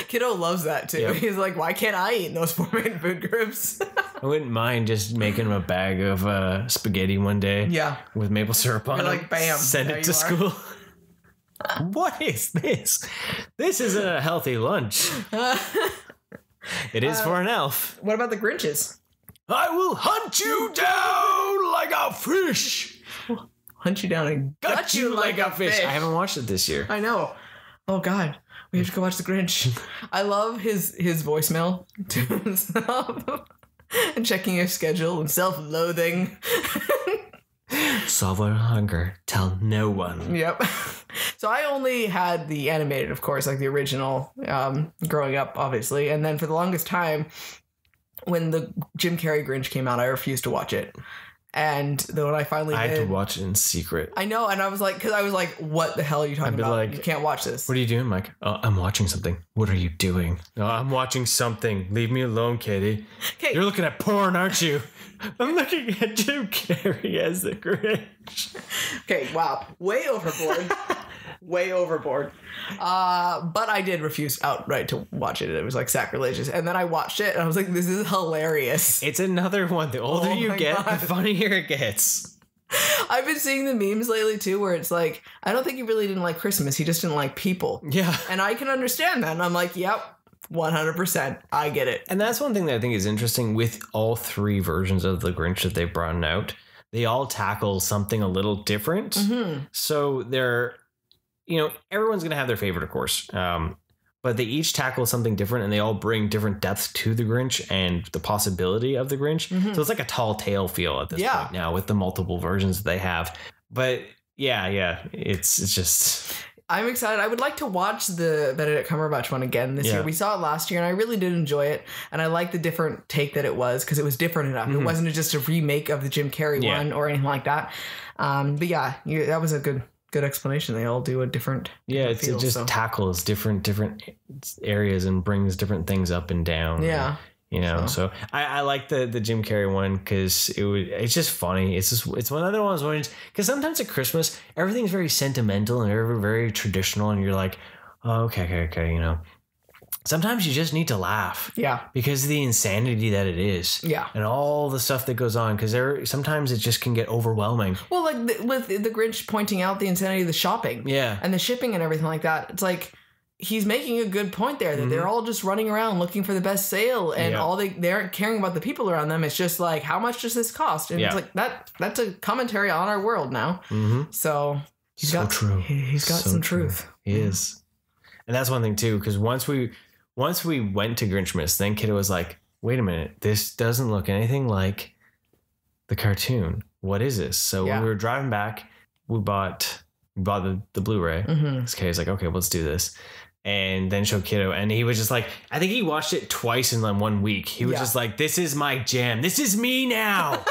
Kiddo loves that too. Yep. He's like, why can't I eat in those four main food groups? I wouldn't mind just making him a bag of spaghetti one day Yeah. with maple syrup on You're it. like, bam, Send there it to you are. school. What is this? This isn't a healthy lunch. It is for an elf. What about the Grinches? I will hunt you down like a fish. Hunt you down and Got you like a fish. I haven't watched it this year. I know. Oh God, we have to go watch the Grinch. I love his voicemail to himself and checking his schedule and self-loathing. Solve our hunger. Tell no one. Yep. So I only had the animated, of course, like the original, growing up, obviously, and then for the longest time, when the Jim Carrey Grinch came out, I refused to watch it. And then when I finally I did, had to watch it in secret. I know, and I was like, what the hell are you talking I'd be about? like, You can't watch this. What are you doing, Mike? Oh, I'm watching something. What are you doing? No, I'm watching something. Leave me alone, Katie. Okay. You're looking at porn, aren't you? I'm looking at Jim Carrey as the Grinch. Okay, wow. Way overboard. Way overboard. But I did refuse outright to watch it. It was like sacrilegious. And then I watched it and I was like, this is hilarious. It's another one. The older Oh you my get, God. the funnier it gets. I've been seeing the memes lately too, where it's like, I don't think he really didn't like Christmas. He just didn't like people. Yeah. And I can understand that. And I'm like, yep, 100%. I get it. And that's one thing that I think is interesting with all three versions of the Grinch that they've brought out. They all tackle something a little different. Mm-hmm. So they're everyone's going to have their favorite, of course. But they each tackle something different, and they all bring different depth to the Grinch and the possibility of the Grinch. Mhm. So it's like a tall tale feel at this point now with the multiple versions that they have. But yeah, it's just... I'm excited. I would like to watch the Benedict Cumberbatch one again this Yeah. year. We saw it last year, and I really did enjoy it. And I like the different take that it was, because it was different enough. It wasn't just a remake of the Jim Carrey one or anything like that. But yeah, that was a good explanation. They all do a different it feel, just so. tackles different areas and brings different things up and down. Yeah. So I like the Jim Carrey one because it's just funny. It's one of the ones because sometimes at Christmas everything's very sentimental and very, very traditional, and you're like, oh, okay. Sometimes you just need to laugh. Yeah. Because of the insanity that it is. Yeah. And all the stuff that goes on, because sometimes it just can get overwhelming. Well, like with the Grinch pointing out the insanity of the shopping. Yeah. And the shipping and everything like that. It's like, he's making a good point there that they're all just running around looking for the best sale, and all they aren't caring about the people around them. It's just like, how much does this cost? And it's like that's a commentary on our world now. Mm-hmm. So he's so got true. He's got So some true. truth. He is. And that's one thing too, because once we went to Grinchmas, then Kiddo was like, wait a minute, this doesn't look anything like the cartoon. What is this? So when we were driving back, we bought the Blu-ray. This kid's like, okay, let's do this. And then showed Kiddo, and he was just like, I think he watched it twice in like 1 week. He was just like, this is my jam. This is me now.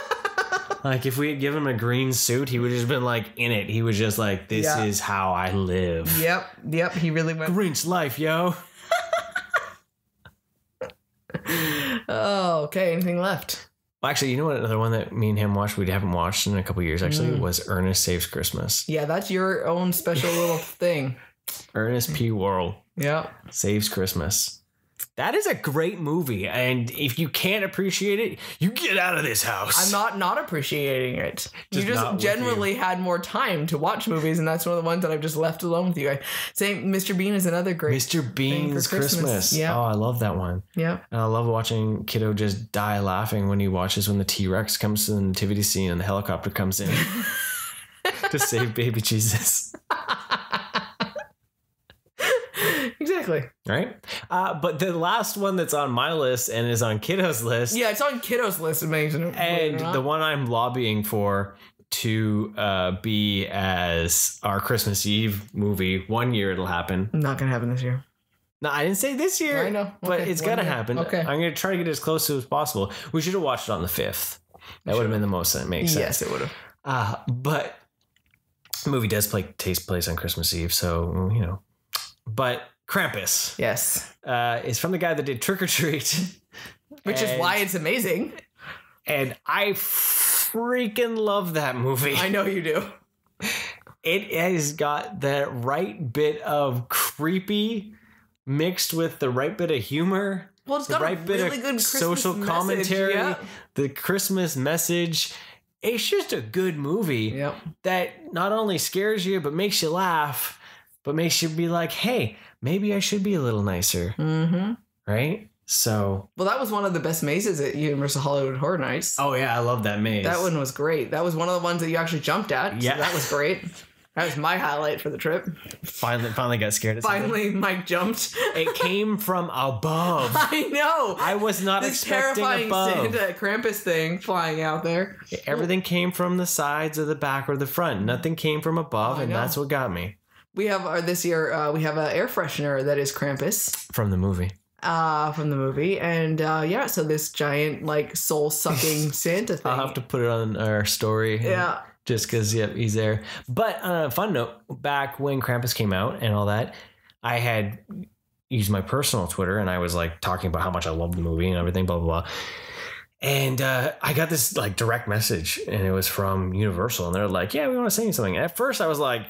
Like, if we had given him a green suit, he would have just been like in it. He was just like, this is how I live. Yep. He really went. Grinch life, yo. Oh, okay. Anything left? Well, actually, you know what? Another one that me and him watched, we haven't watched in a couple of years, actually, was Ernest Saves Christmas. Yeah, that's your own special little thing. Ernest P. Worrell Yeah. Saves Christmas. That is a great movie, and if you can't appreciate it, you get out of this house. I'm not appreciating it. Just You not just with generally had more time to watch movies, and that's one of the ones that I've just left alone with you guys. Same, Mr. Bean is another great Mr. Bean's thing for Christmas. Yeah. Oh, I love that one. Yeah. And I love watching Kiddo just die laughing when he watches when the T-Rex comes to the nativity scene and the helicopter comes in to save baby Jesus. Exactly. Right? But the last one that's on my list and is on Kiddo's list. Yeah, it's on Kiddo's list, amazing. And the one I'm lobbying for to be as our Christmas Eve movie. 1 year it'll happen. Not gonna happen this year. No, I didn't say this year. I know. But Okay, it's 1 gonna year. happen. Okay. I'm gonna try to get as close to as possible. We should have watched it on the 5th. That would have been the most that makes sense. Yes, it would have. But the movie does takes place on Christmas Eve, so But Krampus. Yes. Is from the guy that did Trick or Treat. Which is why it's amazing. And I freaking love that movie. I know you do. It has got that right bit of creepy mixed with the right bit of humor. Well, it's the got right a bit really of good Christmas social message, commentary, yeah. the Christmas message. It's just a good movie Yep. that not only scares you, but makes you laugh, but makes you be like, hey, maybe I should be a little nicer. Mm-hmm. Right? So. Well, that was one of the best mazes at Universal Hollywood Horror Nights. Oh, yeah, I love that maze. That one was great. That was one of the ones that you actually jumped at. Yeah. So that was great. That was my highlight for the trip. Finally got scared at something. Finally, Mike jumped. It came from above. I know. I was not This expecting terrifying above. Santa Krampus thing flying out there. Everything came from the sides or the back or the front. Nothing came from above, I and know. that's what got me. We have this year. We have an air freshener that is Krampus From the movie. from the movie, and so this giant like soul sucking Santa thing. I'll have to put it on our story. Yeah. Just because, he's there. But on a fun note, back when Krampus came out and all that, I had used my personal Twitter and I was like talking about how much I love the movie and everything, blah, blah, blah. And I got this like direct message and it was from Universal and they're like, yeah, we want to send you something. And at first I was like,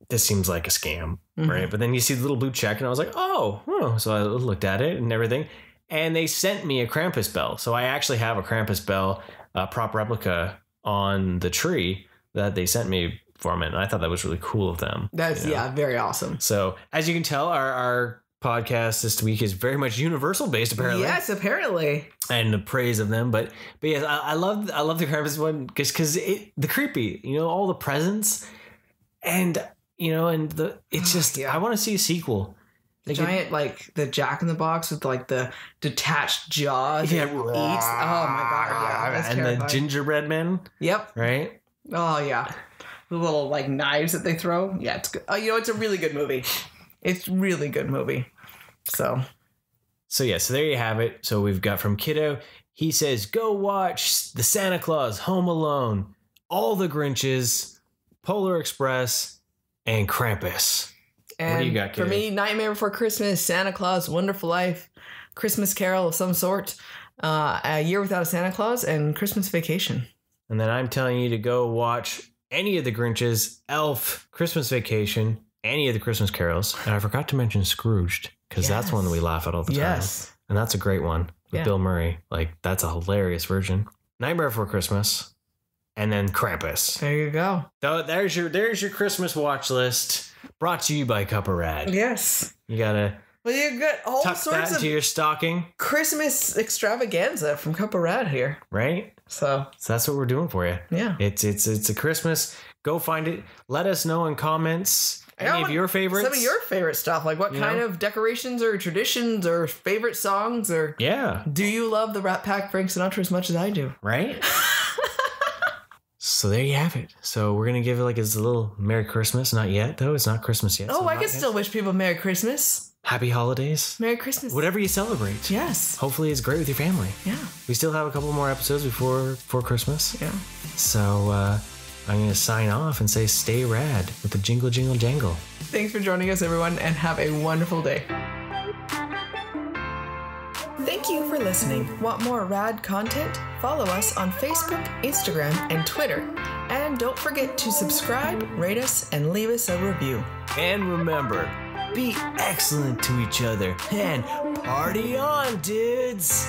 this seems like a scam, right? But then you see the little blue check and I was like, oh. So I looked at it and everything. And they sent me a Krampus bell. So I actually have a Krampus bell prop replica on the tree that they sent me from it. And I thought that was really cool of them. That's very awesome. So as you can tell, our podcast this week is very much Universal based, apparently. Yes, apparently. And the praise of them. But yes, I love the Krampus one because the creepy, all the presents. And and it's just, Yeah. I want to see a sequel. The giant, like, the Jack in the Box with, like, the detached jaws. Yeah. It eats. Oh, my God. Yeah. That's and terrifying. the gingerbread men, Yep. right? Oh, yeah. The little, like, knives that they throw. Yeah, it's good. It's a really good movie. It's a really good movie. So So there you have it. So we've got from Kiddo. He says, go watch The Santa Claus, Home Alone, All the Grinches, Polar Express, and Krampus. And what do you got, for Kiddo? me, Nightmare Before Christmas, Santa Claus, Wonderful Life, Christmas Carol of some sort, A Year Without a Santa Claus, and Christmas Vacation. And then I'm telling you to go watch any of the Grinches, Elf, Christmas Vacation, any of the Christmas carols. And I forgot to mention Scrooged, because that's one that we laugh at all the time. Yes. And that's a great one with Bill Murray. Like, that's a hilarious version. Nightmare Before Christmas, and then Krampus. There you go. So there's your Christmas watch list, brought to you by Cup of Rad. Yes. You gotta Well, you got all tuck sorts that of into your stocking, Christmas extravaganza from Cup of Rad here. right? So So that's what we're doing for you. yeah. It's a Christmas. Go find it. Let us know in comments any of your favorites. Some of your favorite stuff, like what kind of decorations or traditions or favorite songs, or Yeah. do you love the Rat Pack Frank Sinatra as much as I do? Right? So there you have it. So we're going to give it like a little Merry Christmas. Not yet, though. It's not Christmas yet. Oh, so I not can yet. still wish people Merry Christmas. Happy holidays. Merry Christmas. Whatever you celebrate. Yes. Hopefully it's great with your family. Yeah. We still have a couple more episodes before Christmas. Yeah. So I'm going to sign off and say stay rad with the jingle, jingle, jangle. Thanks for joining us, everyone, and have a wonderful day. Thank you for listening. Want more rad content? Follow us on Facebook, Instagram, and Twitter. And don't forget to subscribe, rate us, and leave us a review. And remember, be excellent to each other and party on, dudes!